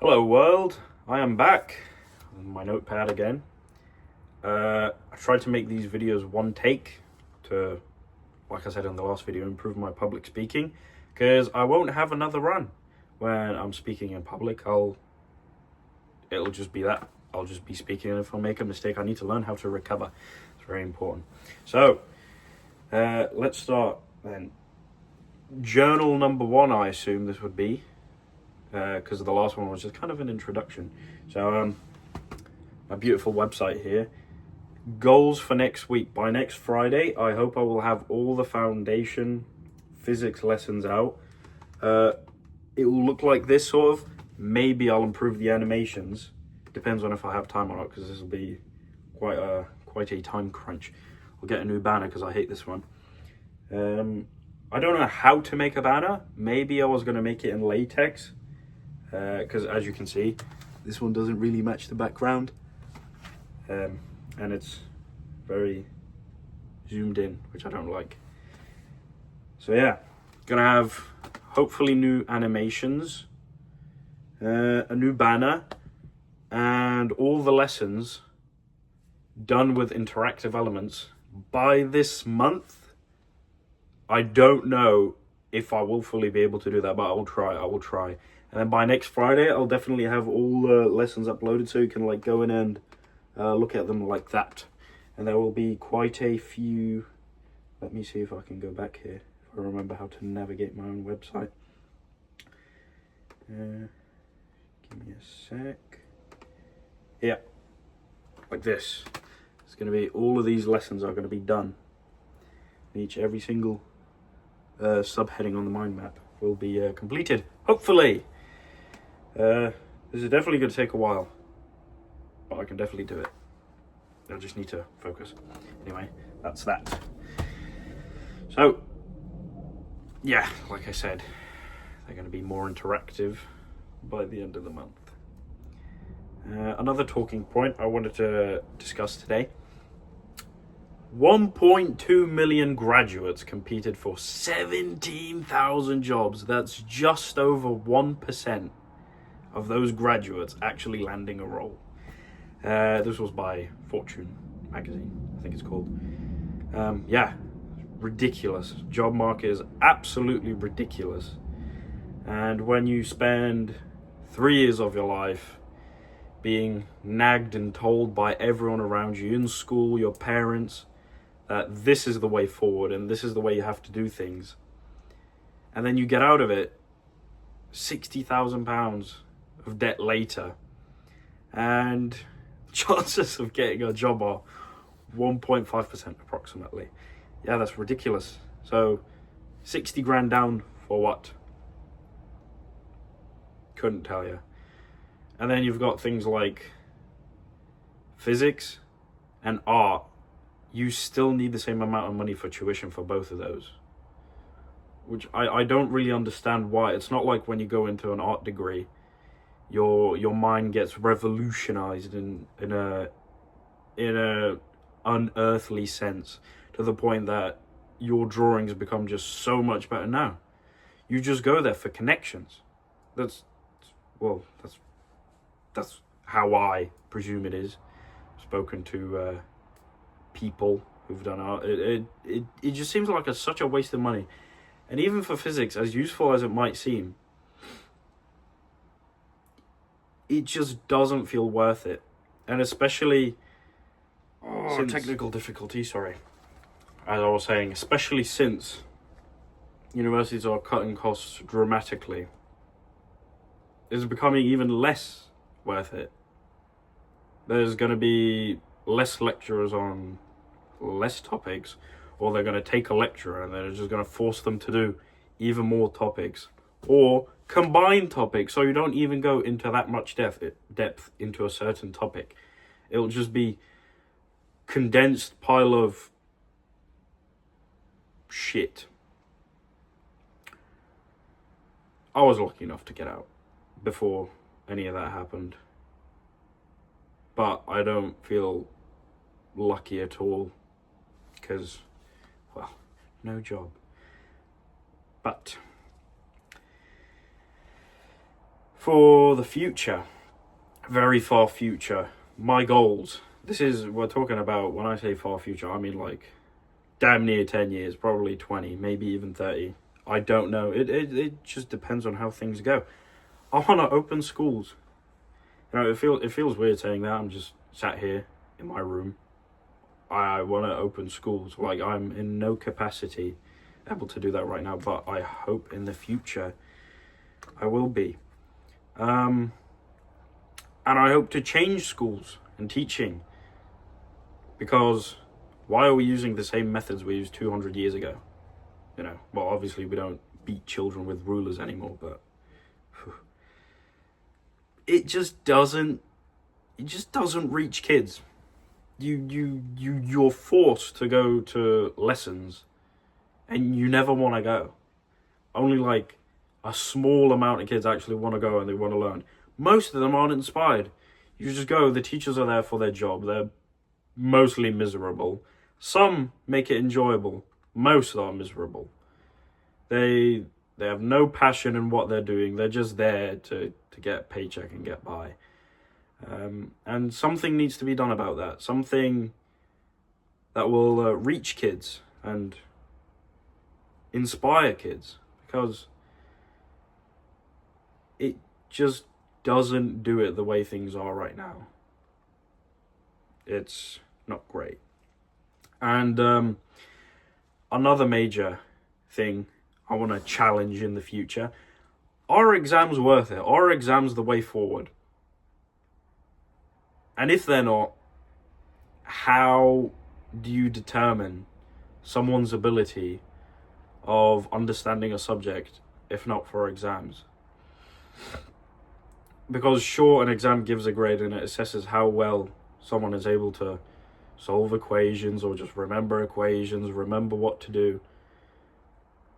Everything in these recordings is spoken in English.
Hello world, I am back on my notepad again. I tried to make these videos one take to, like I said in the last video, improve my public speaking, because I won't have another run when I'm speaking in public. It'll just be that. I'll just be speaking, and if I make a mistake, I need to learn how to recover. It's very important. So, let's start then. Journal number one, I assume this would be, because the last one was just kind of an introduction. So my beautiful website here, goals for next week. By next Friday, I hope I will have all the foundation physics lessons out. It will look like this sort of. Maybe I'll improve the animations. Depends on if I have time or not, because this will be quite a time crunch. I'll get a new banner because I hate this one. I don't know how to make a banner. Maybe I was going to make it in latex, because as you can see, this one doesn't really match the background, and it's very zoomed in, which I don't like. So yeah, gonna have hopefully new animations, a new banner, and all the lessons done with interactive elements by this month. I don't know if I will fully be able to do that, but I will try. And then by next Friday, I'll definitely have all the lessons uploaded, so you can like go in and look at them like that. And there will be quite a few. Let me see if I can go back here, if I remember how to navigate my own website. Give me a sec. Yeah, like this. It's going to be, all of these lessons are going to be done. Every single subheading on the mind map will be completed, hopefully. This is definitely going to take a while, but I can definitely do it. I just need to focus. Anyway, that's that. So, yeah, like I said, they're going to be more interactive by the end of the month. Another talking point I wanted to discuss today. 1.2 million graduates competed for 17,000 jobs. That's just over 1% of those graduates actually landing a role. This was by Fortune magazine, I think it's called. Yeah, ridiculous. Job market is absolutely ridiculous. And when you spend 3 years of your life being nagged and told by everyone around you in school, your parents, that this is the way forward and this is the way you have to do things, and then you get out of it £60,000 of debt later, and chances of getting a job are 1.5% approximately. Yeah, that's ridiculous. So 60 grand down for what? Couldn't tell you. And then you've got things like physics and art. You still need the same amount of money for tuition for both of those, which I don't really understand why. It's not like when you go into an art degree, your mind gets revolutionized in a unearthly sense, to the point that your drawings become just so much better. Now you just go there for connections. That's how I presume it is. Spoken to people who've done art, it just seems like such a waste of money. And even for physics, as useful as it might seem, it just doesn't feel worth it. And especially technical difficulty, sorry, as I was saying, especially since universities are cutting costs dramatically, it's becoming even less worth it. There's going to be less lecturers on less topics, or they're going to take a lecturer and they're just going to force them to do even more topics, or combine topics, so you don't even go into that much depth into a certain topic. It'll just be condensed pile of shit. I was lucky enough to get out before any of that happened, but I don't feel lucky at all, because, well, no job. But For the future, very far future, my goals. We're talking about, when I say far future, I mean like damn near 10 years, probably 20, maybe even 30. I don't know. It just depends on how things go. I want to open schools. You know, it feels weird saying that. I'm just sat here in my room. I want to open schools. Like, I'm in no capacity able to do that right now, but I hope in the future I will be. And I hope to change schools and teaching, because why are we using the same methods we used 200 years ago? You know, well, obviously we don't beat children with rulers anymore, but it just doesn't reach kids. You're forced to go to lessons and you never want to go. Only like a small amount of kids actually want to go and they want to learn. Most of them aren't inspired. You just go, the teachers are there for their job. They're mostly miserable. Some make it enjoyable. Most are miserable. They have no passion in what they're doing. They're just there to get a paycheck and get by. And something needs to be done about that. Something that will reach kids and inspire kids, because it just doesn't do it the way things are right now. It's not great. And another major thing I want to challenge in the future: are exams worth it? Are exams the way forward? And if they're not, how do you determine someone's ability of understanding a subject if not for exams? Because sure, an exam gives a grade and it assesses how well someone is able to solve equations or just remember equations, remember what to do.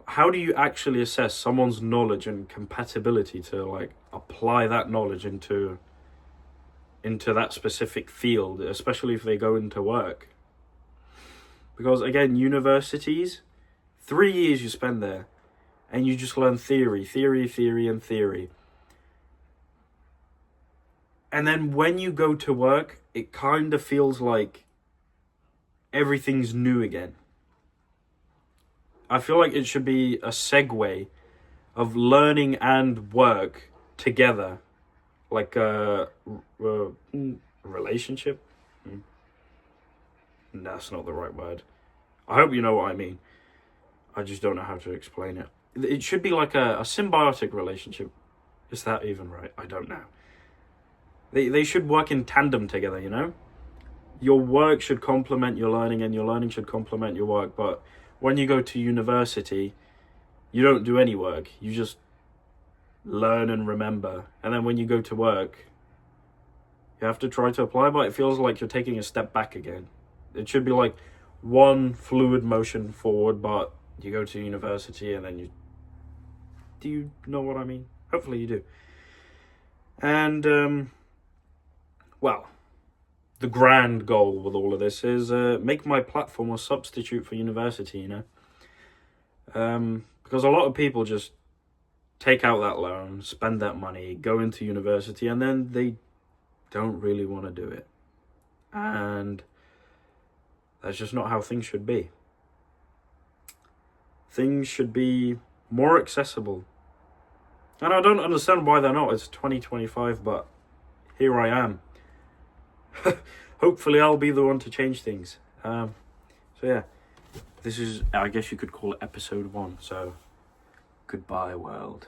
How do you actually assess someone's knowledge and compatibility to like apply that knowledge into that specific field, especially if they go into work? Because again, universities, 3 years you spend there and you just learn theory. And then when you go to work, it kind of feels like everything's new again. I feel like it should be a segue of learning and work together, like a relationship. That's not the right word. I hope you know what I mean. I just don't know how to explain it. It should be like a symbiotic relationship. Is that even right? I don't know. They should work in tandem together, you know? Your work should complement your learning and your learning should complement your work. But when you go to university, you don't do any work. You just learn and remember. And then when you go to work, you have to try to apply, but it feels like you're taking a step back again. It should be like one fluid motion forward, but you go to university and then you... Do you know what I mean? Hopefully you do. And, well, the grand goal with all of this is make my platform a substitute for university, you know? Because a lot of people just take out that loan, spend that money, go into university, and then they don't really want to do it. And that's just not how things should be. Things should be more accessible. And I don't understand why they're not. It's 2025, but here I am. Hopefully I'll be the one to change things. So yeah, this is, I guess you could call it episode 1. So goodbye, world.